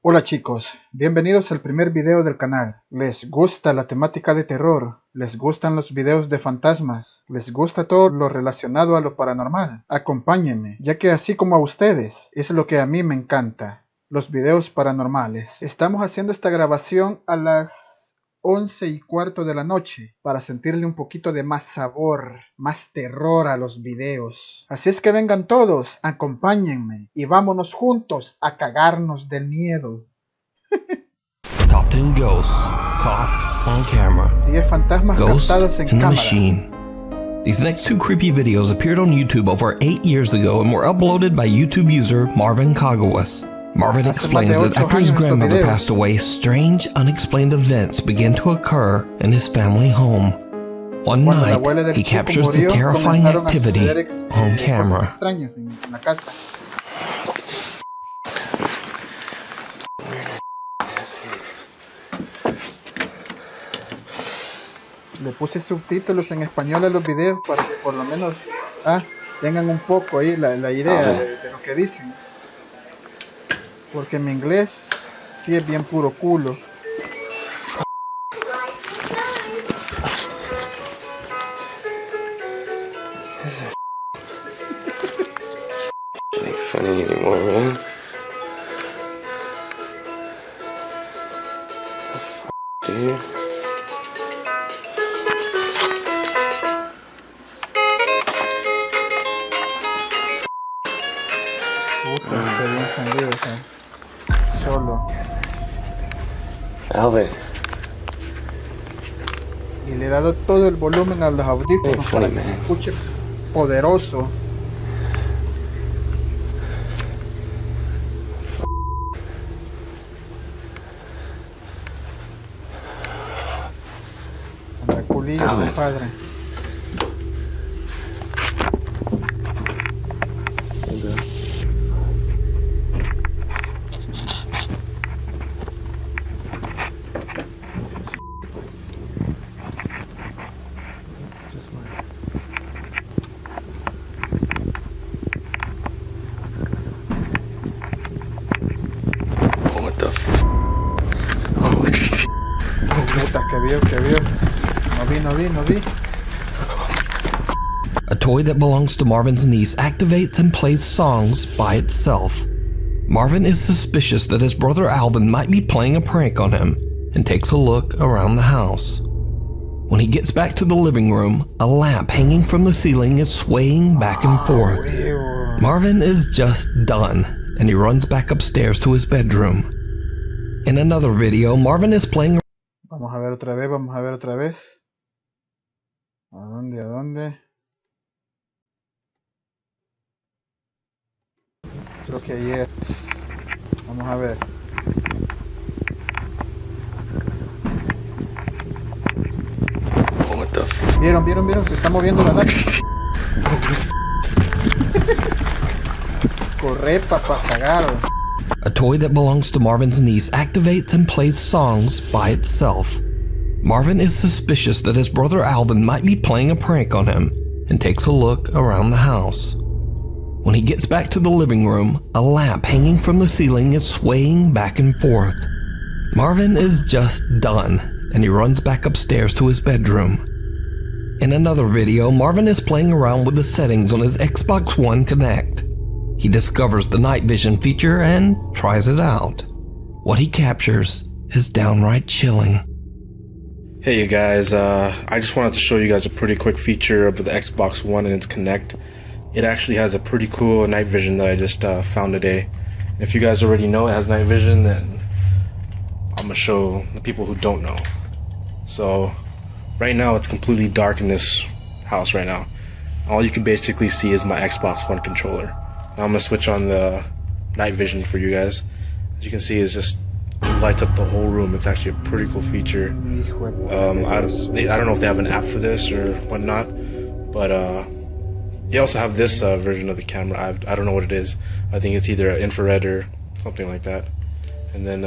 Hola chicos, bienvenidos al primer video del canal. ¿Les gusta la temática de terror? ¿Les gustan los videos de fantasmas? ¿Les gusta todo lo relacionado a lo paranormal? Acompáñenme, ya que así como a ustedes, es lo que a mí me encanta, los videos paranormales. Estamos haciendo esta grabación a las 11:15 de la noche, para sentirle un poquito de más sabor, más terror a los videos. Así es que vengan todos, acompáñenme, y vámonos juntos a cagarnos del miedo. Top 10 ghosts caught on camera. 10 fantasmas Ghost captados en in the cámara. Machine. These next two creepy videos appeared on YouTube over 8 years ago and were uploaded by YouTube user Marvin Kagawas. Marvin explains that after his grandmother passed away, strange, unexplained events began to occur in his family home. One night, he captures the terrifying activity on camera. Le puse subtítulos en español a los videos para que por lo menos tengan un poco ahí la idea de lo que dicen. Porque mi inglés sí es bien puro culo. Ain't funny anymore, man. The f, dude. Puta, está bien encendido, solo. Alvin. Y le he dado todo el volumen a los audífonos para que se escuche poderoso. Anda culillo, compadre. Que vio. No vi. A toy that belongs to Marvin's niece activates and plays songs by itself. Marvin is suspicious that his brother Alvin might be playing a prank on him and takes a look around the house. When he gets back to the living room, a lamp hanging from the ceiling is swaying back and forth. Marvin is just done, and he runs back upstairs to his bedroom. In another video, Marvin is playing. Vamos a ver otra vez. ¿A dónde? Creo que ahí es. Vamos a ver. ¿Vieron? Se está moviendo la nave. Corre, papá, cagado. A toy that belongs to Marvin's niece activates and plays songs by itself. Marvin is suspicious that his brother Alvin might be playing a prank on him and takes a look around the house. When he gets back to the living room, a lamp hanging from the ceiling is swaying back and forth. Marvin is just done, and he runs back upstairs to his bedroom. In another video, Marvin is playing around with the settings on his Xbox One Connect. He discovers the night vision feature and tries it out. What he captures is downright chilling. Hey you guys, I just wanted to show you guys a pretty quick feature of the Xbox One and its Connect. It actually has a pretty cool night vision that I just found today. If you guys already know it has night vision, then I'm gonna show the people who don't know. So right now it's completely dark in this house right now. All you can basically see is my Xbox One controller. Now I'm gonna switch on the night vision for you guys. As you can see, it lights up the whole room. It's actually a pretty cool feature. I don't know if they have an app for this or whatnot, but they also have this version of the camera. I don't know what it is. I think it's either infrared or something like that. And then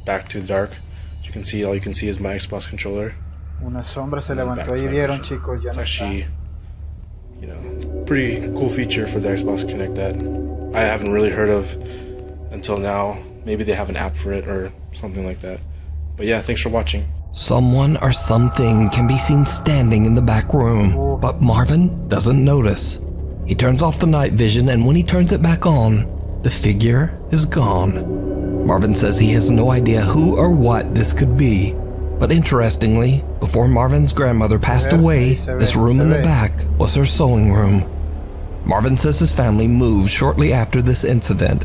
back to dark. As you can see, all you can see is my Xbox controller. Una sombra se levantó y vieron, chicos, ya no está. You know, pretty cool feature for the Xbox Connect that I haven't really heard of until now. Maybe they have an app for it or something like that. But yeah, thanks for watching. Someone or something can be seen standing in the back room, but Marvin doesn't notice. He turns off the night vision, and when he turns it back on, the figure is gone. Marvin says he has no idea who or what this could be, but interestingly, before Marvin's grandmother passed away, this room in the back was her sewing room. Marvin says his family moved shortly after this incident.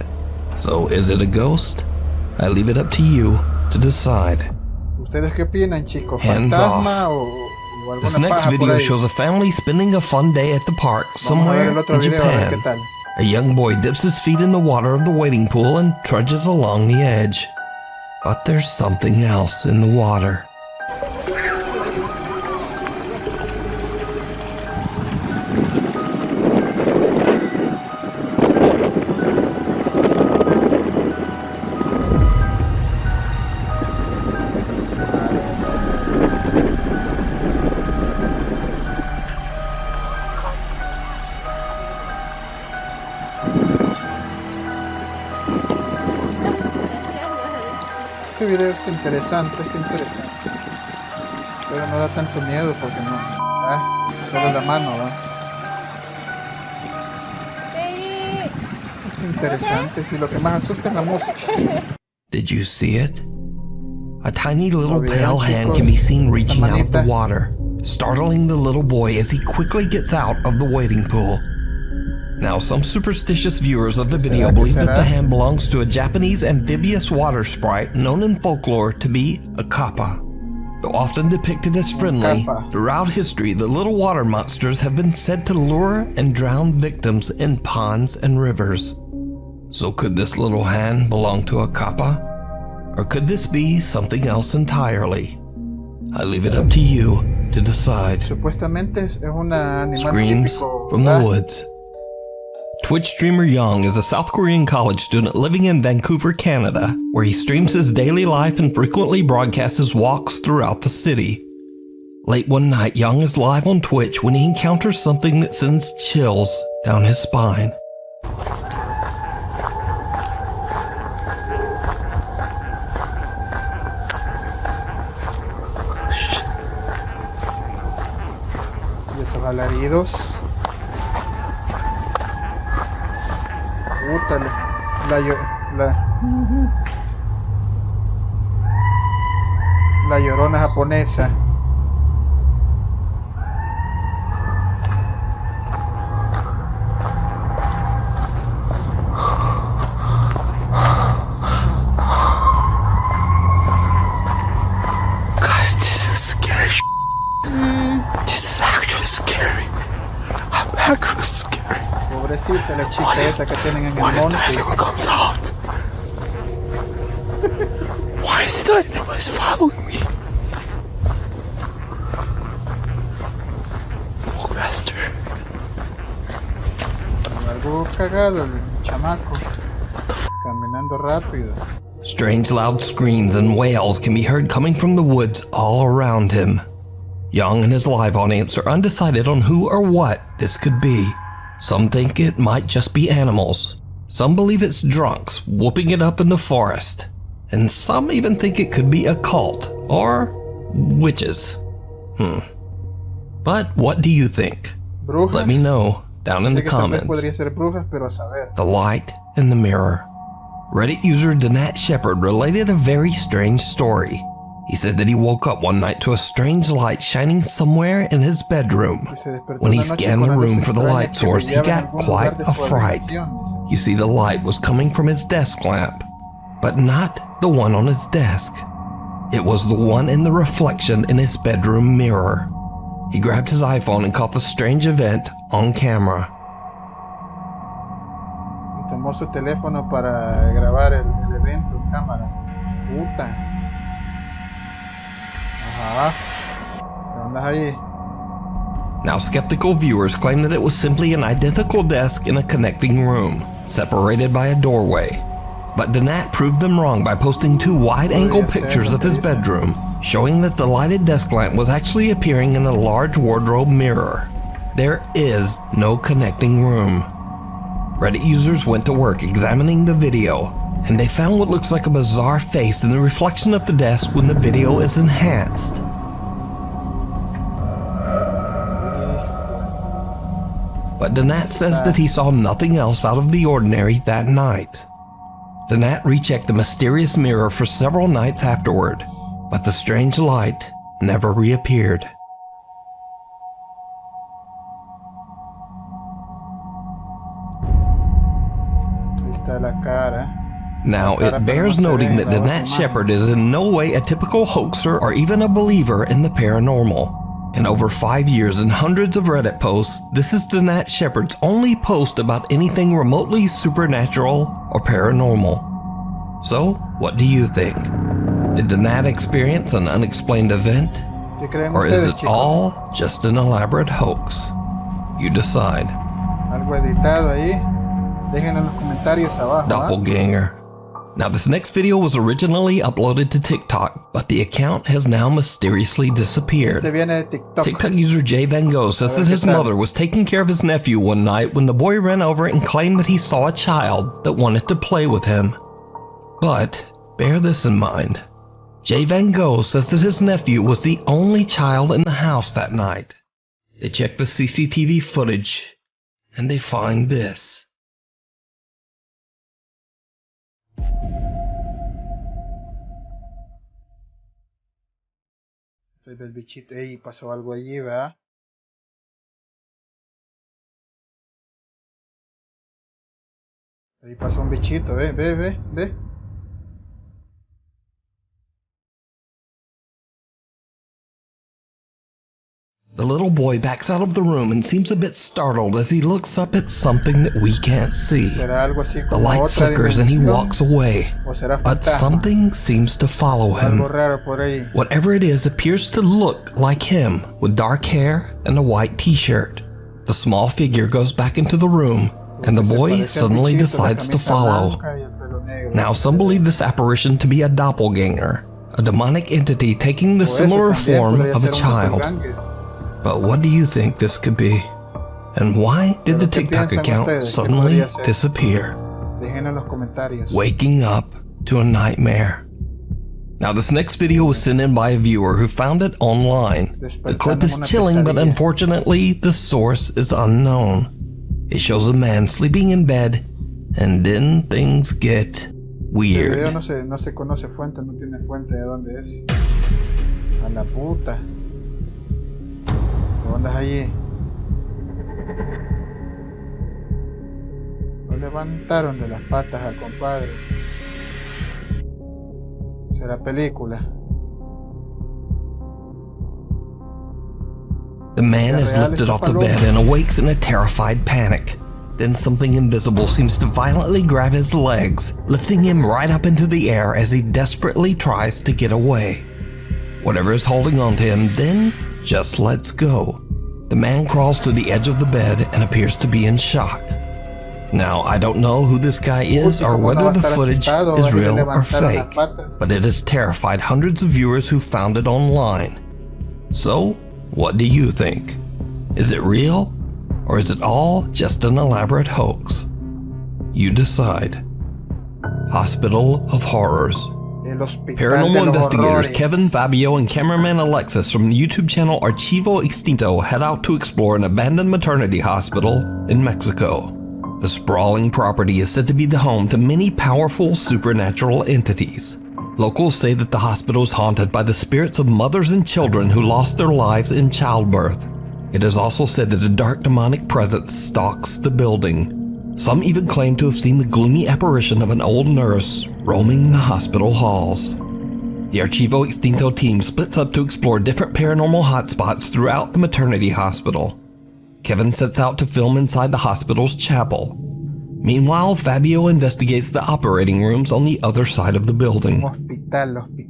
So is it a ghost? I leave it up to you to decide. ¿Ustedes qué opinan, chicos? Hands ¿Fantasma off. o alguna This next paja por video ahí? shows a family spending a fun day at the park somewhere Vamos a ver el otro in video, a ver qué Japan. tal. A young boy dips his feet in the water of the wading pool and trudges along the edge. But there's something else in the water. Este video está interesante, pero no da tanto miedo porque no. Solo la mano, ¿va? Es interesante, si lo que más asusta es la música. Did you see it? A tiny little Lo vieron, pale hand chicos. can be seen reaching La out of the manita. water, startling the little boy as he quickly gets out of the wading pool. Now, some superstitious viewers of the video believe that the hand belongs to a Japanese amphibious water sprite known in folklore to be a kappa. Though often depicted as friendly, Kappa. throughout history the little water monsters have been said to lure and drown victims in ponds and rivers. So could this little hand belong to a kappa? Or could this be something else entirely? I leave it up to you to decide. Supuestamente es una animal Screams típico, from the ¿verdad? woods. Twitch streamer Young is a South Korean college student living in Vancouver, Canada, where he streams his daily life and frequently broadcasts his walks throughout the city. Late one night, Young is live on Twitch when he encounters something that sends chills down his spine. Y esos alaridos. Puta, la llorona japonesa. Guys, this is scary shit. This is actually scary. I'm actually scary. Pobrecita la chica esa que tienen en el monte. Comes out. Why is the animals following me? Walk faster. Algo cagado el chamaco. Caminando rápido. Strange loud screams and wails can be heard coming from the woods all around him. Young and his live audience are undecided on who or what this could be. Some think it might just be animals. Some believe it's drunks whooping it up in the forest. And some even think it could be a cult or witches. But what do you think? Brujas. Let me know down in the Sé que tal vez comments. podría ser brujas, pero a saber. The light in the mirror. Reddit user Danat Shepard related a very strange story. He said that he woke up one night to a strange light shining somewhere in his bedroom. Que se despertó When he una noche scanned con the una luz room for the extraña light que source, he brillaba en got algún quite lugar de a su fright. habitación, dice. You see, the light was coming from his desk lamp, but not the one on his desk. It was the one in the reflection in his bedroom mirror. He grabbed his iPhone and caught the strange event on camera. Y tomó su teléfono para grabar el evento en cámara. Puta. Ajá. ¿Qué andas ahí? Now, skeptical viewers claim that it was simply an identical desk in a connecting room, separated by a doorway. But Danat proved them wrong by posting two wide-angle pictures of his bedroom, showing that the lighted desk lamp was actually appearing in a large wardrobe mirror. There is no connecting room. Reddit users went to work examining the video, and they found what looks like a bizarre face in the reflection of the desk when the video is enhanced. But Donat says that he saw nothing else out of the ordinary that night. Donat rechecked the mysterious mirror for several nights afterward, but the strange light never reappeared. Now, it bears noting that Donat Shepard is in no way a typical hoaxer or even a believer in the paranormal. In over 5 years and hundreds of Reddit posts, this is Donat Shepard's only post about anything remotely supernatural or paranormal. So, what do you think? Did Donat experience an unexplained event? Or is it all just an elaborate hoax? You decide. Algo editado ahí. Déjenlo en los comentarios abajo. Doppelganger. Now, this next video was originally uploaded to TikTok, but the account has now mysteriously disappeared. TikTok user Jay Van Gogh says that his mother was taking care of his nephew one night when the boy ran over and claimed that he saw a child that wanted to play with him. But bear this in mind. Jay Van Gogh says that his nephew was the only child in the house that night. They check the CCTV footage, and they find this. El bichito, ey, pasó algo allí, ¿verdad? Ahí pasó un bichito, ve. The little boy backs out of the room and seems a bit startled as he looks up at something that we can't see. The light flickers and he walks away, but something seems to follow him. Whatever it is appears to look like him, with dark hair and a white t-shirt. The small figure goes back into the room, and the boy suddenly decides to follow. Now, some believe this apparition to be a doppelganger, a demonic entity taking the similar form of a child. But what do you think this could be? And why did the TikTok account suddenly disappear? Waking up to a nightmare. Now, this next video was sent in by a viewer who found it online. The clip is chilling, but unfortunately, the source is unknown. It shows a man sleeping in bed, and then things get weird. El video no se conoce fuente, no tiene fuente de dónde es. A la puta. ¿Dónde es allí? Lo levantaron de las patas al compadre. Será película. The man is lifted off the bed and awakes in a terrified panic. Then something invisible seems to violently grab his legs, lifting him right up into the air as he desperately tries to get away. Whatever is holding on to him then just lets go. The man crawls to the edge of the bed and appears to be in shock. Now, I don't know who this guy is or whether the footage is real or fake, but it has terrified hundreds of viewers who found it online. So, what do you think? Is it real, or is it all just an elaborate hoax? You decide. Hospital of Horrors. Paranormal investigators Kevin, Fabio, and cameraman Alexis from the YouTube channel Archivo Extinto head out to explore an abandoned maternity hospital in Mexico. The sprawling property is said to be the home to many powerful supernatural entities. Locals say that the hospital is haunted by the spirits of mothers and children who lost their lives in childbirth. It is also said that a dark demonic presence stalks the building. Some even claim to have seen the gloomy apparition of an old nurse roaming the hospital halls. The Archivo Extinto team splits up to explore different paranormal hotspots throughout the maternity hospital. Kevin sets out to film inside the hospital's chapel. Meanwhile, Fabio investigates the operating rooms on the other side of the building.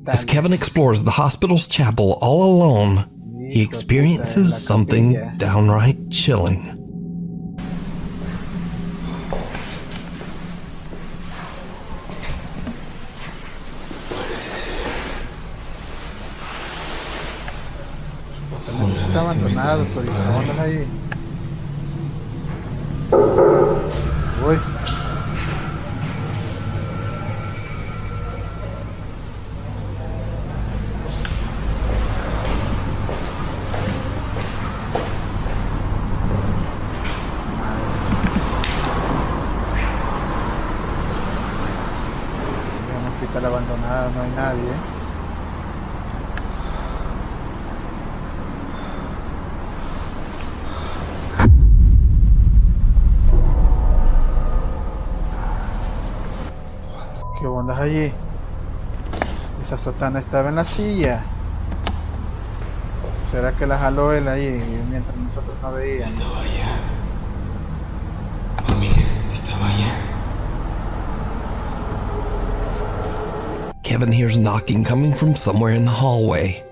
As Kevin explores the hospital's chapel all alone, he experiences something downright chilling. Está abandonado, pero ¿dónde es ahí? Uy. sala abandonada, no hay nadie. ¿Qué onda allí? Esa sotana estaba en la silla. ¿Será que la jaló él ahí mientras nosotros no veíamos? Estaba allá. Familia, estaba allá. Kevin hears knocking coming from somewhere in the hallway.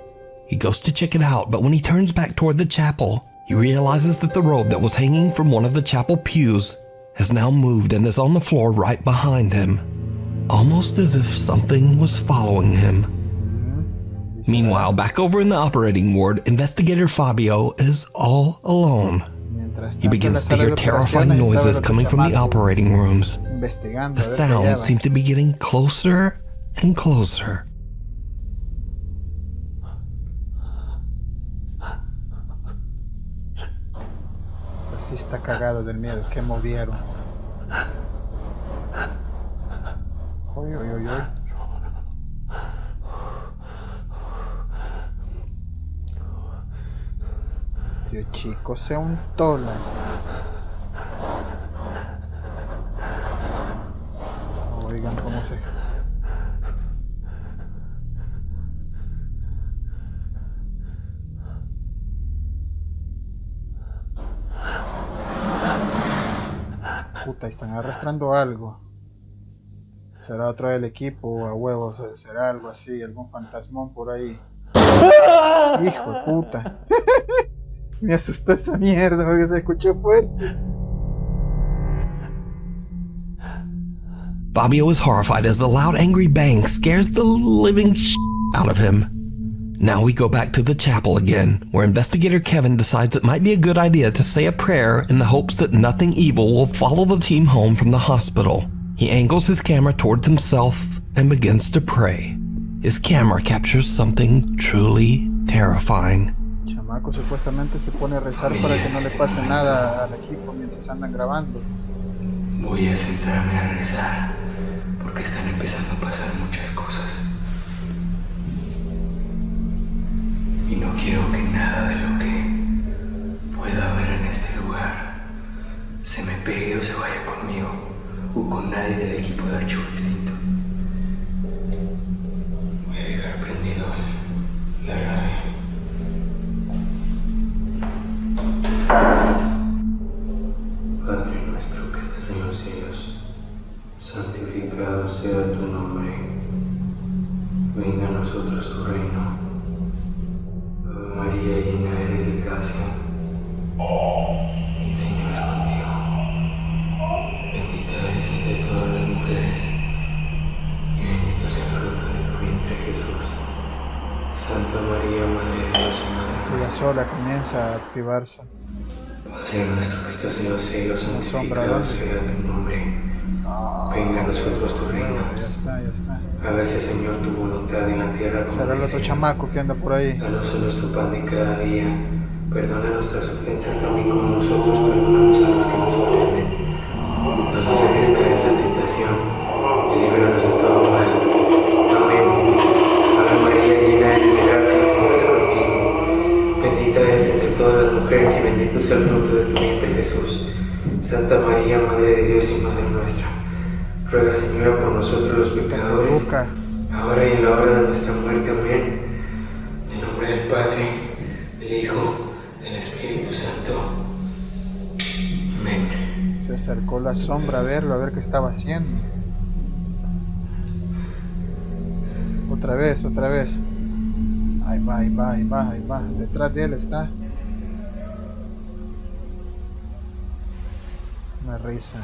He goes to check it out, but when he turns back toward the chapel, he realizes that the robe that was hanging from one of the chapel pews has now moved and is on the floor right behind him, almost as if something was following him. Meanwhile, back over in the operating ward, investigator Fabio is all alone. He begins to hear terrifying noises coming from the operating rooms. The sounds seem to be getting closer and closer. Así está cagado del miedo. ¿Qué movieron? Oy, oy, oy, oy. Este chico se untó las. Oigan cómo se. Puta, están arrastrando algo. Será otro del equipo, a huevos, será algo así, algún fantasmón por ahí. Hijo de puta. Me asustó esa mierda porque se escuchó fuerte. Fabio is horrified as the loud angry bang scares the living shit out of him. Now we go back to the chapel again, where investigator Kevin decides it might be a good idea to say a prayer in the hopes that nothing evil will follow the team home from the hospital. He angles his camera towards himself and begins to pray. His camera captures something truly terrifying. Chamaco supuestamente se pone a rezar para que no le pase nada al equipo mientras andan grabando. Voy a sentarme a rezar, porque están empezando a pasar muchas cosas. Y no quiero que nada de lo que pueda haber en este lugar se me pegue o se vaya conmigo o con nadie del equipo de archivo distinto. Voy a dejar prendido la radio. Padre nuestro que estás en los cielos, santificado sea tu nombre. Venga a nosotros tu reino. María, llena eres de gracia, el Señor es contigo. Bendita eres entre todas las mujeres, y bendito sea el fruto de tu vientre, Jesús. Santa María, Madre de Dios y Madre Ella nuestra. sola comienza a activarse. Padre nuestro que estás en los cielos, santificado sea tu nombre. Venga a nosotros tu reino. Ya está, ya está. Hágase, Señor, tu voluntad en la tierra como Será en el el otro cielo. chamaco que anda por ahí. Danos nuestro pan de cada día. Perdona nuestras ofensas también como nosotros perdonamos a los que nos ofenden. No nos dejes caer en la tentación y líbranos de todo mal. Amén. Ave María, llena eres de gracia, el Señor es contigo. Bendita eres entre todas las mujeres y bendito sea el fruto de tu vientre, Jesús. Santa María, Madre de Dios y Madre nuestra, ruega, Señora, por nosotros los pecadores, Luca. ahora y en la hora de nuestra muerte. Amén. En nombre del Padre, del Hijo, del Espíritu Santo. Amén. Se acercó la sombra a verlo, a ver qué estaba haciendo. Otra vez, otra vez. Ahí va, ahí va, ahí va, ahí va. Detrás de él está. Una risa.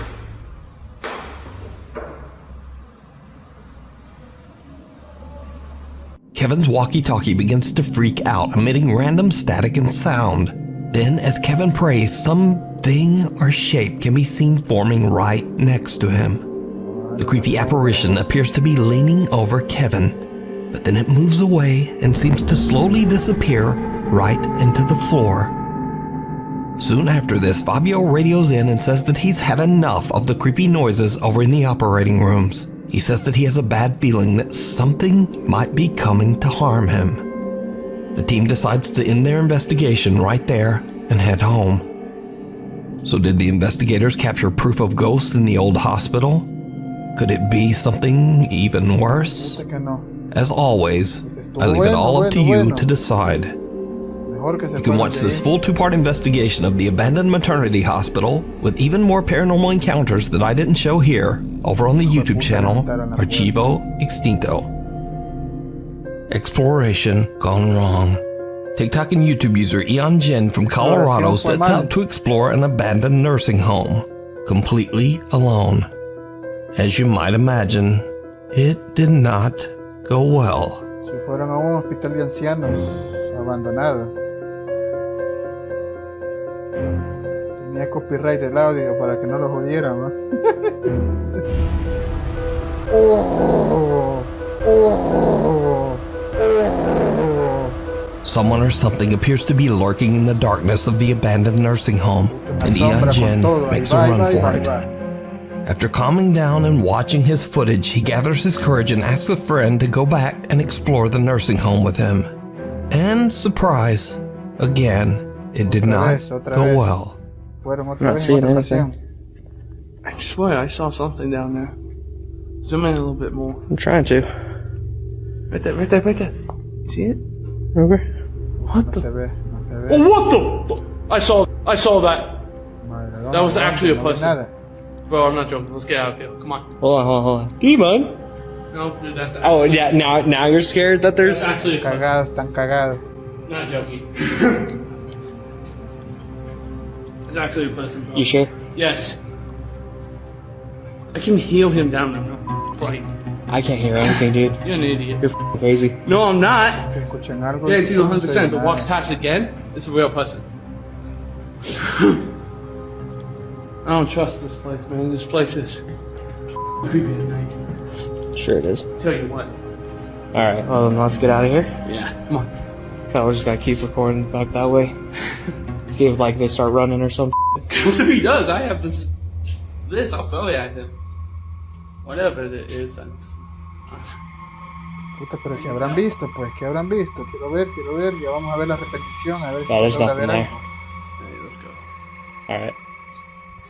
Kevin's walkie-talkie begins to freak out, emitting random static and sound. Then, as Kevin prays, something or shape can be seen forming right next to him. The creepy apparition appears to be leaning over Kevin, but then it moves away and seems to slowly disappear right into the floor. Soon after this, Fabio radios in and says that he's had enough of the creepy noises over in the operating rooms. He says that he has a bad feeling that something might be coming to harm him. The team decides to end their investigation right there and head home. So did the investigators capture proof of ghosts in the old hospital? Could it be something even worse? As always, I leave it all up to you to decide. You can watch this full 2-part investigation of the abandoned maternity hospital with even more paranormal encounters that I didn't show here over on the YouTube channel Archivo Extinto. Exploration gone wrong. TikTok and YouTube user Ian Jin from Colorado sets out to explore an abandoned nursing home, completely alone. As you might imagine, it did not go well. Se fueron a un hospital de ancianos abandonado. Tenía copyright del audio para que no lo jodieran, ¿no? Someone or something appears to be lurking in the darkness of the abandoned nursing home, and Ian Jin makes a run for it. After calming down and watching his footage, he gathers his courage and asks a friend to go back and explore the nursing home with him. And surprise, again, it did not go well. I'm not seeing anything. I swear I saw something down there. Zoom in a little bit more. I'm trying to. Right there, right there, right there. You see it? Over? What the? Oh, what the? I saw that. That was actually a person. Bro, I'm not joking. Let's get out of here. Come on. Hold on. Come on. No, dude, that's actually... Oh, yeah, now you're scared that there's... That's actually a person. Están cagados. Not joking. It's actually a person, bro. You sure? Yes. I can heal him down there. Like, I can't hear anything, dude. you're an idiot. You're crazy. No, I'm not. Escuchan algo. Yeah, it's 100%, but walks past again, it's a real person. I don't trust this place, man. This place is creepy at night. Sure it is. Tell you what. Alright, well then let's get out of here. Yeah, come on. No, we're just gonna keep recording back that way. See if like they start running or something. Because if he does, I have this, I'll throw it at him. Whatever it is, that's... Puta, pero que habrán visto, pues, que habrán visto. Quiero ver, ya vamos a ver la repetición, a ver si there's se logra nothing ver there. algo. Okay, let's go. Alright.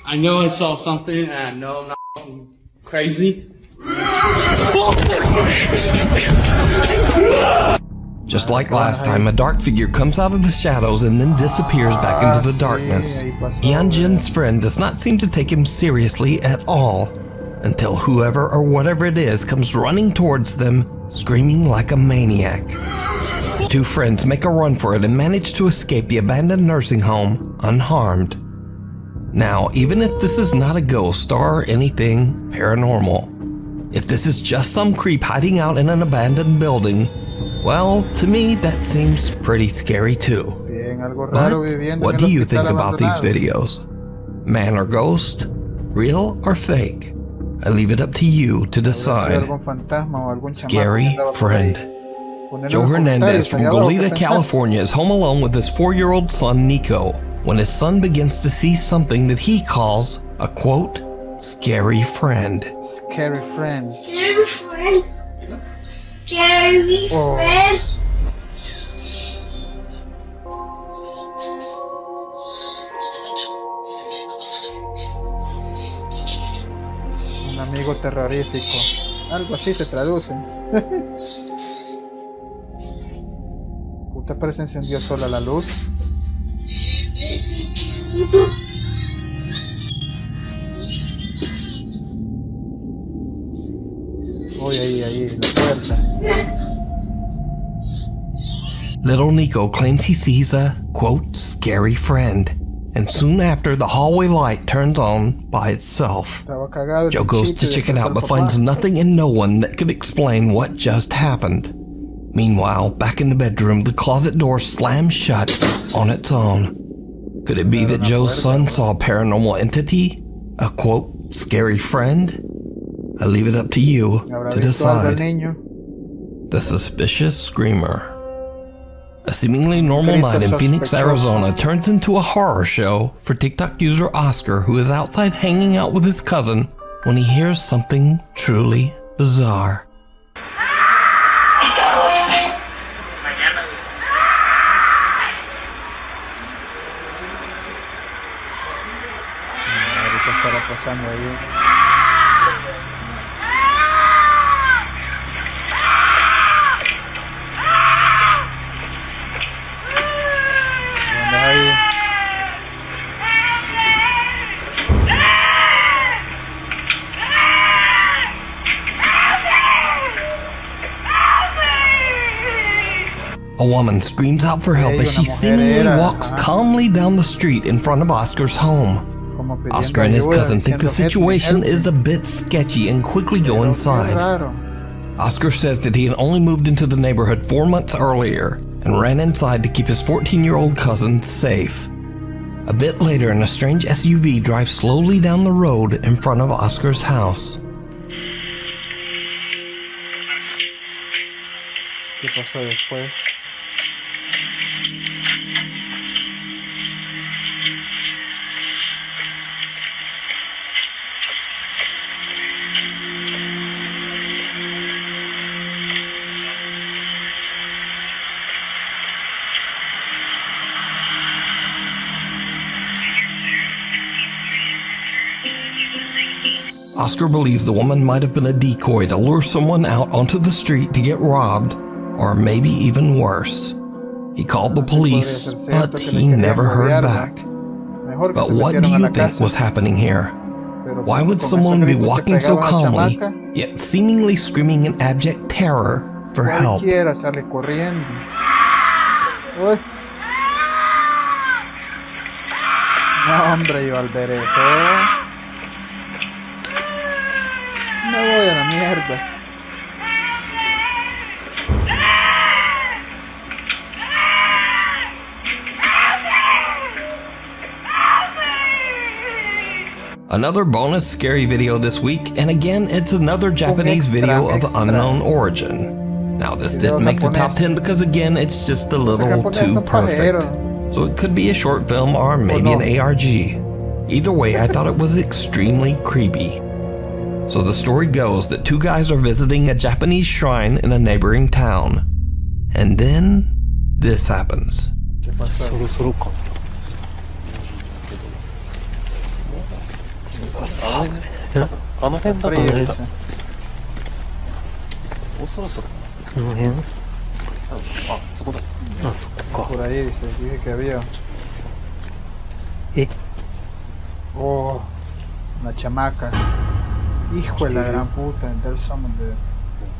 I know I saw something, and I know I'm not fucking crazy. Just like last time, a dark figure comes out of the shadows and then disappears back into the darkness. Ian Jin's friend does not seem to take him seriously at all, until whoever or whatever it is comes running towards them, screaming like a maniac. The two friends make a run for it and manage to escape the abandoned nursing home unharmed. Now, even if this is not a ghost or anything paranormal, if this is just some creep hiding out in an abandoned building, well, to me that seems pretty scary too. But what do you think about these videos? Man or ghost? Real or fake? I leave it up to you to decide. Scary friend. Joe Hernandez from Goleta, California is home alone with his 4-year-old son Nico when his son begins to see something that he calls a quote, scary friend. Scary friend. Scary friend. Scary friend. Un amigo terrorífico. Algo así se traduce. Puta, pero se encendió sola la luz. Uy, ahí, la puerta. Little Nico claims he sees a, quote, scary friend, and soon after the hallway light turns on by itself. Joe goes to check it out but finds nothing and no one that could explain what just happened. Meanwhile, back in the bedroom, the closet door slams shut on its own. Could it be that Joe's son saw a paranormal entity? A quote, scary friend? I leave it up to you to decide. The Suspicious Screamer. A seemingly normal night in Phoenix, Arizona turns into a horror show for TikTok user Oscar, who is outside hanging out with his cousin when he hears something truly bizarre. Ahorita estará pasando ahí. ¿Dónde es ahí? A woman screams out for help as she seemingly walks calmly down the street in front of Oscar's home. Oscar and his cousin think the situation is a bit sketchy and quickly go inside. Oscar says that he had only moved into the neighborhood 4 months earlier and ran inside to keep his 14-year-old cousin safe. A bit later, a strange SUV drives slowly down the road in front of Oscar's house. ¿Qué pasó después? Oscar believes the woman might have been a decoy to lure someone out onto the street to get robbed, or maybe even worse. He called the police, but he never heard back. But what do you think was happening here? Why would someone be walking so calmly, yet seemingly screaming in abject terror for help? No, hombre, yo al ver eso me voy a la mierda. Another bonus scary video this week, and again it's another Japanese video of unknown origin. Now this didn't make the top 10 because again it's just a little too perfect. So it could be a short film or maybe an ARG. Either way, I thought it was extremely creepy. So the story goes that two guys are visiting a Japanese shrine in a neighboring town. And then this happens. Por ahí dice, dije que había. Oh, una chamaca. Hijo de la gran puta, there's someone there.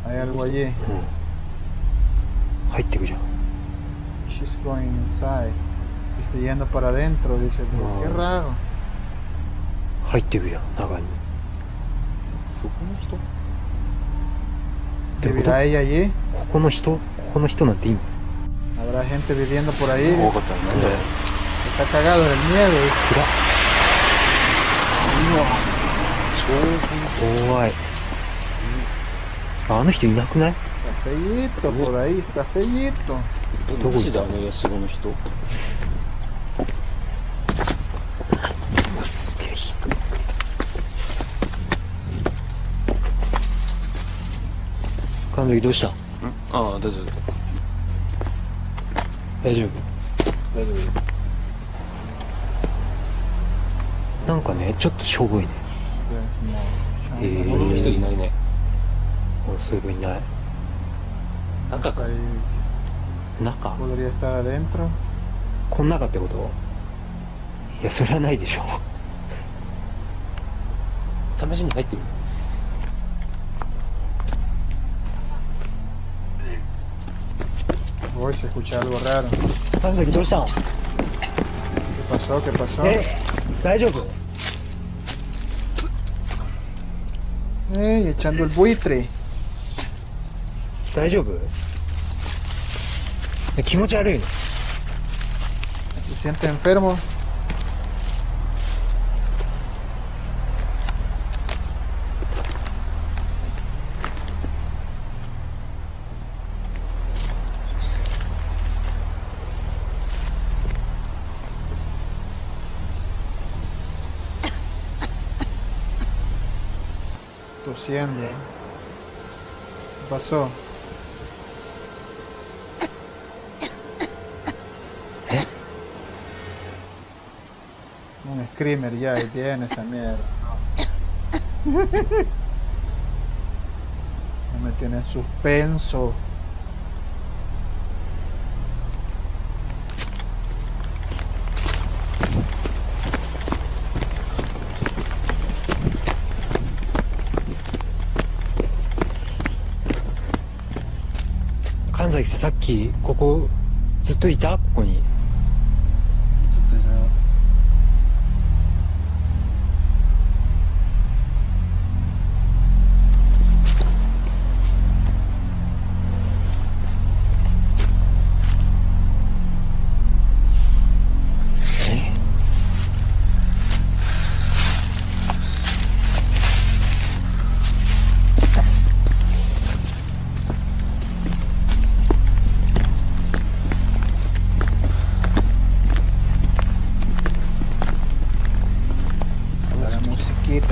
Hay algo allí. She's going inside. Está yendo para adentro, dice. Qué raro. ¿Vivirá ella allí? ¿Habrá gente viviendo por ahí? Está cagado del miedo. Está feíto por ahí, está feíto. ¿Podría estar adentro? Hoy se escucha algo raro. ¿Qué pasó? ¿Qué pasó? Echando el buitre. ¿Se siente enfermo? Tosiendo. pasó? Un screamer ya, y viene esa mierda. No. No me tiene en suspenso. Kanzaki さっきここずっといた？ここに。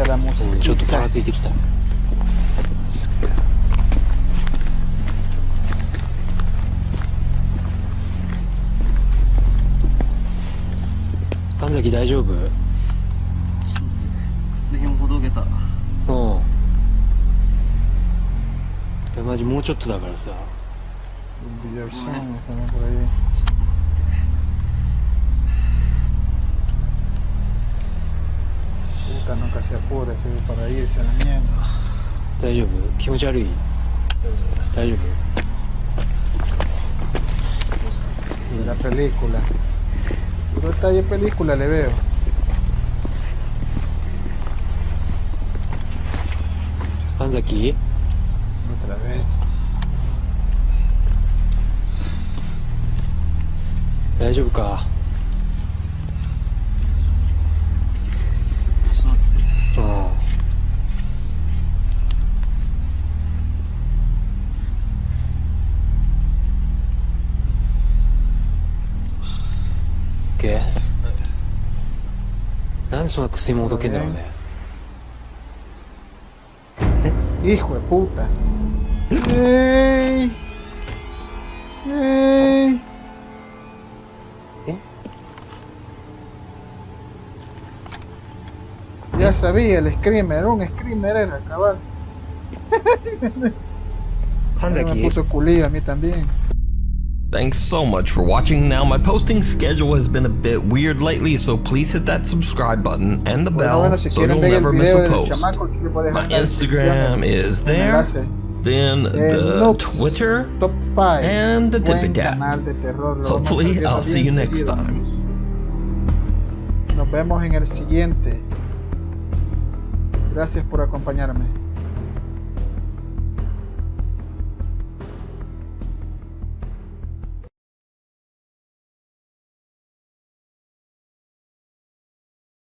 La musiquita. ちょっとパラついてきた。神崎大丈夫？靴ひもほどけた。うん。いやマジもうちょっとだからさ。Nunca se apure, para irse a la mierda. 大丈夫？気持ち悪い？大丈夫？ La película. Puro detalle película le veo. Kanzaki? Otra vez. 大丈夫か？ああ。¿Qué? なんでそんな薬もほどけんだろうね。Hijo de puta. ¡Ey! ¡Ey! Ya sabía, el screamer, un screamer era, cabal. Me puso culillo a mí también. Thanks so much for watching. Now, my posting schedule has been a bit weird lately, so please hit that subscribe button and the bell so you'll never miss a post. My Instagram is there, then the Twitter, and the Tippy Tap. Hopefully, I'll see you next time. Nos vemos en el siguiente. Gracias por acompañarme.